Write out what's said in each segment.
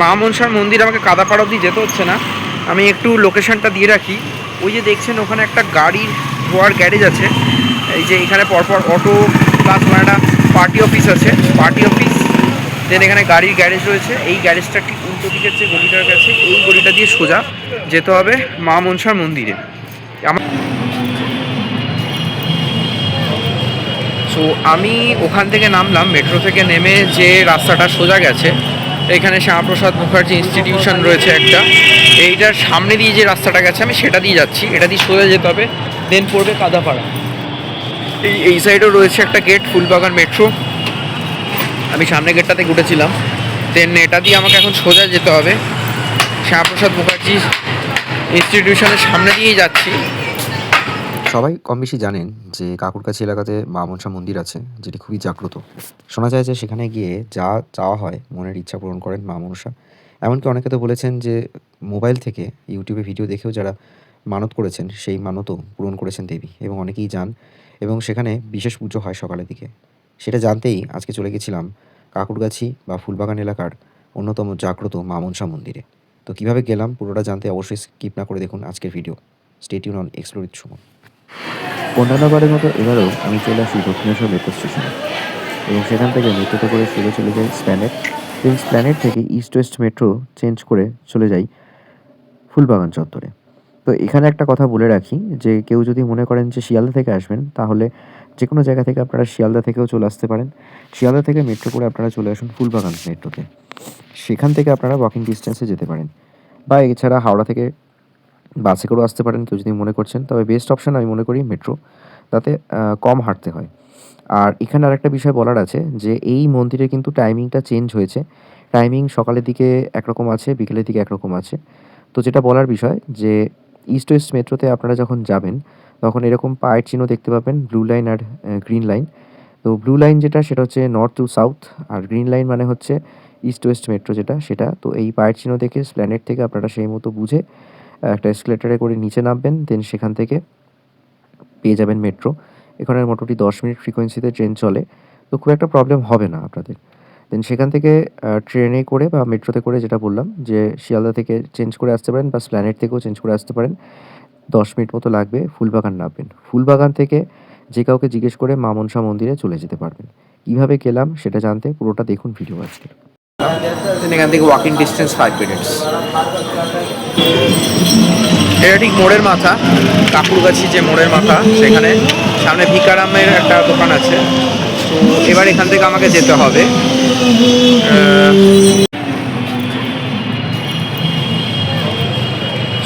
মা মনসার মন্দির আমাকে কাদাপাড়া অবধি যেতে হচ্ছে না, আমি একটু লোকেশনটা দিয়ে রাখি। ওই যে দেখছেন ওখানে একটা গাড়ির ধোয়ার গ্যারেজ আছে, এই যে এখানে পরপর অটো প্লাস একটা পার্টি অফিস আছে, পার্টি অফিস দেন এখানে গাড়ির গ্যারেজ রয়েছে। এই গ্যারেজটা ঠিক উল্টো দিকের যে গলিটার কাছে, এই গলিটা দিয়ে সোজা যেতে হবে মা মনসার মন্দিরে। সো আমি ওখান থেকে নামলাম, মেট্রো থেকে নেমে যে রাস্তাটা সোজা গেছে, এখানে শ্যামাপ্রসাদ মুখার্জি ইনস্টিটিউশন রয়েছে একটা, এইটার সামনে দিয়ে যে রাস্তাটা গেছে আমি সেটা দিয়ে যাচ্ছি, এটা দিয়ে সোজা যেতে হবে, দেন পড়বে কাদাপাড়া। এই সাইডেও রয়েছে একটা গেট, ফুলবাগান মেট্রো, আমি সামনে গেটটাতে উঠেছিলাম। দেন এটা দিয়ে আমাকে এখন সোজা যেতে হবে, শ্যামাপ্রসাদ মুখার্জি ইনস্টিটিউশনের সামনে দিয়েই যাচ্ছি। সবাই কম বেশি জানেন যে কাকুরকাছি এলাকাতে মা মনসা মন্দির আছে, যেটি খুবই জাগ্রত। শোনা যায় যে সেখানে গিয়ে যা চাওয়া হয় মনের ইচ্ছা পূরণ করেন মা মনসা। এমনকি অনেকে তো বলেছেন যে মোবাইল থেকে ইউটিউবে ভিডিও দেখেও যারা মানত করেছেন সেই মানতও পূরণ করেছেন দেবী, এবং অনেকেই যান এবং সেখানে বিশেষ পুজো হয় সকালের দিকে। সেটা জানতেই আজকে চলে গেছিলাম কাকুরগাছি বা ফুলবাগান এলাকার অন্যতম জাগ্রত মা মনসা মন্দিরে। তো কীভাবে গেলাম পুরোটা জানতে অবশ্যই স্কিপ না করে দেখুন আজকের video. Stay tune on explore with Suman. অন্যান্যবারের মতো এবারেও আমি চলে আসি দক্ষিণেশ্বর মেট্রো স্টেশনে, এবং সেখান থেকে মেট্রোতে করে চলে যাই স্প্ল্যানেড। দেন স্প্ল্যানেড থেকে ইস্ট ওয়েস্ট মেট্রো চেঞ্জ করে চলে যাই ফুলবাগান চত্বরে। তো এখানে একটা কথা বলে রাখি যে কেউ যদি মনে করেন যে শিয়ালদা থেকে আসবেন, তাহলে যে কোনো জায়গা থেকে আপনারা শিয়ালদা থেকেও চলে আসতে পারেন। শিয়ালদা থেকে মেট্রো করে আপনারা চলে আসুন ফুলবাগান মেট্রোতে, সেখান থেকে আপনারা ওয়াকিং ডিস্টেন্সে যেতে পারেন, বা এছাড়া হাওড়া থেকে বাসে করেও আসতে পারেন কেউ যদি মনে করছেন। তবে বেস্ট অপশান আমি মনে করি মেট্রো, তাতে কম হাঁটতে হয়। আর এখানে আরেকটা বিষয় বলার আছে যে এই মন্দিরে কিন্তু টাইমিংটা চেঞ্জ হয়েছে। টাইমিং সকালের দিকে একরকম আছে, বিকেলের দিকে একরকম আছে। তো যেটা বলার বিষয় যে ইস্ট ওয়েস্ট মেট্রোতে আপনারা যখন যাবেন তখন এরকম পায়ের চিহ্ন দেখতে পাবেন, ব্লু লাইন আর গ্রিন লাইন। তো ব্লু লাইন যেটা সেটা হচ্ছে নর্থ টু সাউথ, আর গ্রিন লাইন মানে হচ্ছে ইস্ট ওয়েস্ট মেট্রো যেটা সেটা। তো এই পায়ের চিহ্ন দেখে স্প্ল্যানেড থেকে আপনারা সেই মতো বুঝে একটা এসকেলেটারে করে নিচে নামবেন, দেন সেখান থেকে পেয়ে যাবেন মেট্রো। এখানে মোটামুটি 10 মিনিট ফ্রিকোয়েন্সিতে ট্রেন চলে, তো খুব একটা প্রবলেম হবে না আপনাদের। দেন সেখান থেকে ট্রেনে করে বা মেট্রোতে করে, যেটা বললাম যে শিয়ালদা থেকে চেঞ্জ করে আসতে পারেন বা স্প্ল্যানেড থেকেও চেঞ্জ করে আসতে পারেন। 10 মিনিট মতো লাগবে, ফুলবাগান নামবেন। ফুলবাগান থেকে যে কাউকে জিজ্ঞেস করে মা মনসা মন্দিরে চলে যেতে পারবেন। কীভাবে গেলাম সেটা জানতে পুরোটা দেখুন ভিডিও আজকে। এখান থেকে ওয়াকিং ডিস্টেন্স 5 মিনিটস। এটা ঠিক মোড়ের মাথা, কাকুরগাছি যে মোড়ের মাথা, সেখানে সামনে ভিকারামের একটা দোকান আছে। তো এবার এখান থেকে আমাকে যেতে হবে,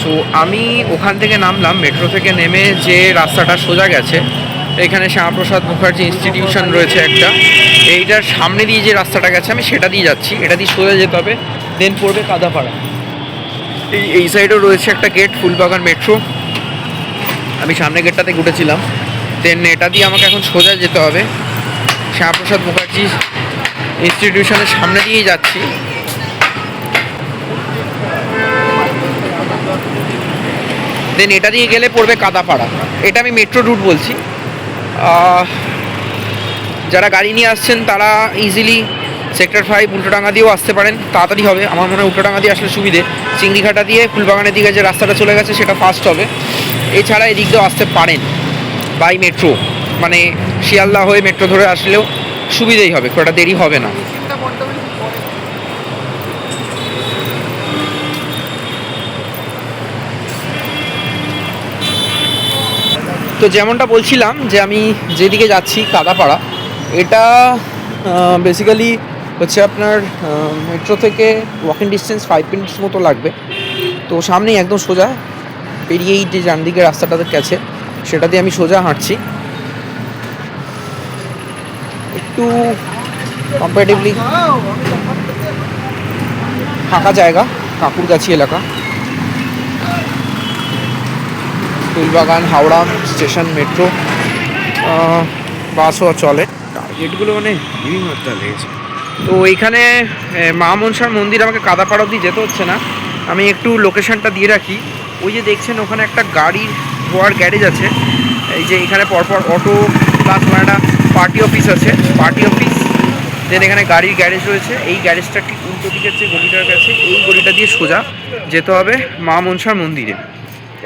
সো আমি ওখান থেকে নামলাম, মেট্রো থেকে নেমে যে রাস্তাটা সোজা গেছে, এখানে শ্যামাপ্রসাদ মুখার্জি ইনস্টিটিউশন রয়েছে একটা, এইটার সামনে দিয়ে যে রাস্তাটা গেছে আমি সেটা দিয়ে যাচ্ছি, এটা দিয়ে সোজা যেতে হবে, দেন পড়বে কাদাপাড়া। এই সাইডেও রয়েছে একটা গেট, ফুলবাগান মেট্রো, আমি সামনে গেটটাতে উঠেছিলাম। দেন এটা দিয়ে আমাকে এখন সোজা যেতে হবে, শ্যামাপ্রসাদ মুখার্জি ইনস্টিটিউশনের সামনে দিয়েই যাচ্ছি। দেন এটা দিয়ে গেলে পড়বে কাদাপাড়া। এটা আমি মেট্রো রুট বলছি। যারা গাড়ি নিয়ে আসছেন তারা ইজিলি সেক্টর 5 উল্টোডাঙ্গা দিয়েও আসতে পারেন, তাড়াতাড়ি হবে। আমার মনে হয় উল্টোডাঙ্গা দিয়ে আসলে সুবিধে, চিংড়িঘাটা দিয়ে ফুলবাগানের দিকে যে রাস্তাটা চলে গেছে সেটা ফাস্ট হবে। এছাড়া এদিক দিয়েও আসতে পারেন বাই মেট্রো, মানে শিয়ালদা হয়ে মেট্রো ধরে আসলেও সুবিধেই হবে, খুব একটা দেরি হবে না। তো যেমনটা বলছিলাম যে আমি যেদিকে যাচ্ছি কাদাপাড়া, এটা বেসিক্যালি হচ্ছে আপনার মেট্রো থেকে ওয়াকিং ডিস্টেন্স 5 মিনিটস মতো লাগবে। তো সামনেই একদম সোজা পেরিয়েই যে ডান দিকে রাস্তাটা গেছে সেটা দিয়ে আমি সোজা হাঁটছি। একটু কম্পারেটিভলি ফাঁকা জায়গা, কাকুরগাছি এলাকা, ফুলবাগান হাওড়া স্টেশন মেট্রো, বাসও চলে। টার্গেটগুলো মানে হেভি মাত্রা লেগেছে। তো এইখানে মা মনসার মন্দির আমাকে কাদাপাড়া অবধি যেতে হচ্ছে না, আমি একটু লোকেশনটা দিয়ে রাখি। ওই যে দেখছেন ওখানে একটা গাড়ির ধোয়ার গ্যারেজ আছে, এই যে এখানে পরপর অটো প্লাস একটা পার্টি অফিস আছে, পার্টি অফিস দেন এখানে গাড়ির গ্যারেজ রয়েছে। এই গ্যারেজটা ঠিক উল্টো দিকের যে গলিটার কাছে এই গলিটা দিয়ে সোজা যেতে হবে মা মনসার মন্দিরে।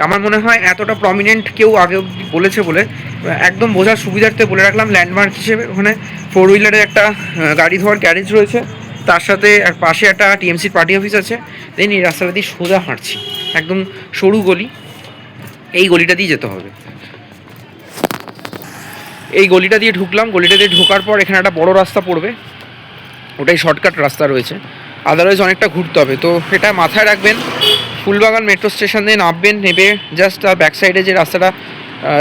আমার মনে হয় এতটা প্রমিনেন্ট কেউ আগে অবধি বলেছে বলে একদম বোঝার সুবিধার্থে বলে রাখলাম ল্যান্ডমার্ক হিসেবে। ওখানে 4 হুইলারের একটা গাড়ি ধোয়ার গ্যারেজ রয়েছে, তার সাথে আর পাশে একটা টিএমসির পার্টি অফিস আছে। দেন এই রাস্তাটা দিয়ে সোজা হাঁটছি, একদম সরু গলি, এই গলিটা দিয়ে যেতে হবে। এই গলিটা দিয়ে ঢুকলাম, গলিটা দিয়ে ঢোকার পর এখানে একটা বড় রাস্তা পড়বে, ওটাই শর্টকাট রাস্তা রয়েছে, আদারওয়াইজ অনেকটা ঘুরতে হবে। তো এটা মাথায় রাখবেন। ফুলবাগান মেট্রো স্টেশন দিয়ে নামবেন, নেবে জাস্ট তার ব্যাক সাইডে যে রাস্তাটা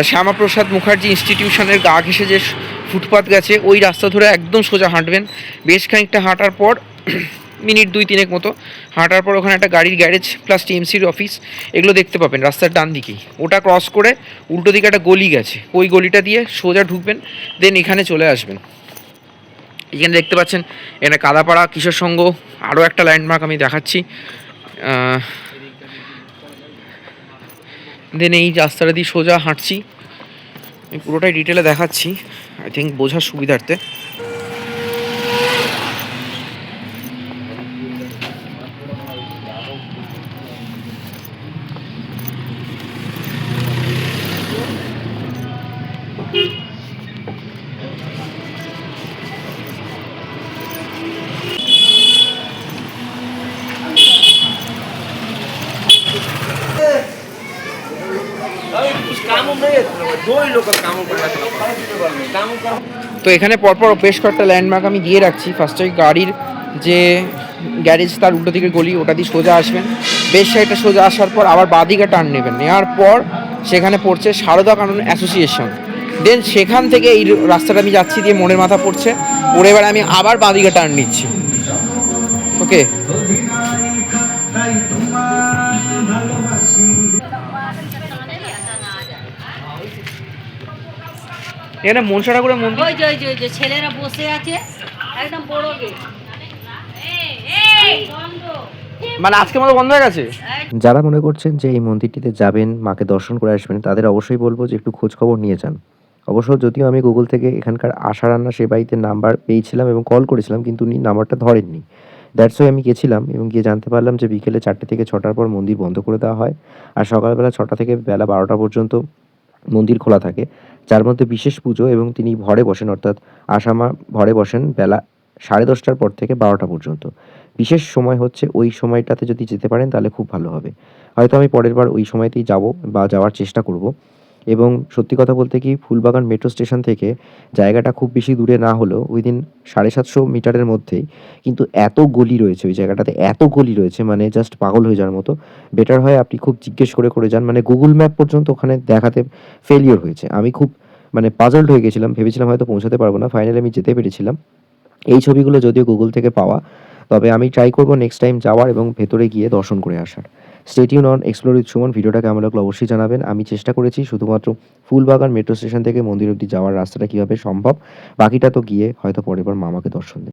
শ্যামাপ্রসাদ মুখার্জি ইনস্টিটিউশনের গা ঘেঁষে যে ফুটপাথ গেছে ওই রাস্তা ধরে একদম সোজা হাঁটবেন। বেশ খানিকটা হাঁটার পর মিনিট 2-3 মতো হাঁটার পর ওখানে একটা গাড়ির গ্যারেজ প্লাস টিএমসির অফিস এগুলো দেখতে পাবেন রাস্তার ডান দিকেই। ওটা ক্রস করে উল্টো দিকে একটা গলি গেছে, ওই গলিটা দিয়ে সোজা ঢুকবেন, দেন এখানে চলে আসবেন। এখানে দেখতে পাচ্ছেন এখানে কাদাপাড়া কিশোর সংঘ, আরও একটা ল্যান্ডমার্ক আমি দেখাচ্ছি। দেন এই রাস্তাটা দিয়ে সোজা হাঁটছি, আমি পুরোটাই ডিটেলে দেখাচ্ছি আই থিঙ্ক বোঝার সুবিধার্থে। তো এখানে পরপর বেশ কয়েকটা ল্যান্ডমার্ক আমি দিয়ে রাখছি। ফার্স্টে গাড়ির যে গ্যারেজ তার উল্টো দিকের গলি, ওটা দিয়ে সোজা আসবেন, বেশ সাইডটা সোজা আসার পর আবার বাঁদিকে টার্ন নেবেন, নেওয়ার পর সেখানে পড়ছে সারদা কানন অ্যাসোসিয়েশন। দেন সেখান থেকে এই রাস্তাটা আমি যাচ্ছি দিয়ে মনের মাথা পড়ছে, পরে এবার আমি আবার বাঁদিকে টার্ন নিচ্ছি। ওকে, এখানে মনসা ঠাকুরের মন্দির, ওই যে ছেলেরা বসে আছে একদম বড় গেট। মানে আজকের মতো বন্ধ হয়ে গেছে। যারা মনে করছেন যে এই মন্দিরটিতে যাবেন, মাকে দর্শন করে আসবেন, তাদের অবশ্যই বলবো যে একটু খোঁজ খবর নিয়ে যান। অবশ্য যদিও আমি গুগল থেকে এখানকার আশা রান্না সেবাইতে নাম্বার পেয়েছিলাম এবং কল করেছিলাম, কিন্তু উনি নাম্বারটা ধরেননি। দ্যাটস ওয়াই আমি গেছিলাম এবং গিয়ে জানতে পারলাম যে বিকেলে 4টে থেকে 6টার পর মন্দির বন্ধ করে দেওয়া হয়, আর সকালবেলা 6টা থেকে বেলা 12টা পর্যন্ত মন্দির খোলা থাকে, যার মধ্যে বিশেষ পুজো এবং তিনি ভরে বসেন, অর্থাৎ আসামা ভরে বসেন বেলা 10:30টার পর থেকে 12টা পর্যন্ত। বিশেষ সময় হচ্ছে ওই সময়টাতে যদি যেতে পারেন তাহলে খুব ভালো হবে। হয়তো আমি পরের বার ওই সময়তেই যাব বা যাওয়ার চেষ্টা করব। এবং সত্যি কথা বলতে কি, ফুলবাগান মেট্রো স্টেশন থেকে জায়গাটা খুব বেশি দূরে না হলেও উইদিন 750 মিটারের মধ্যেই, কিন্তু এত গলি রয়েছে ওই জায়গাটাতে, এত গলি রয়েছে মানে জাস্ট পাগল হয়ে যাওয়ার মতো। বেটার হয় আপনি খুব জিজ্ঞেস করে করে যান, মানে গুগল ম্যাপ পর্যন্ত ওখানে দেখাতে ফেলিওর হয়েছে। আমি খুব মানে পাজলড হয়ে গেছিলাম, ভেবেছিলাম হয়তো পৌঁছাতে পারবো না, ফাইনালি আমি যেতে পেরেছিলাম। এই ছবিগুলো যদিও গুগল থেকে পাওয়া, তবে আমি ট্রাই করবো নেক্সট টাইম যাওয়ার এবং ভেতরে গিয়ে দর্শন করে আসার। Stay tune on explore with Suman. ভিডিওটা কেমন লাগলো অবশ্যই জানাবেন। আমি চেষ্টা করেছি শুধুমাত্র ফুলবাগান মেট্রো স্টেশন থেকে মন্দির অবধি যাওয়ার রাস্তাটা কীভাবে সম্ভব, বাকিটা তো গিয়ে হয়তো পরের বার মামাকে দর্শন দেব।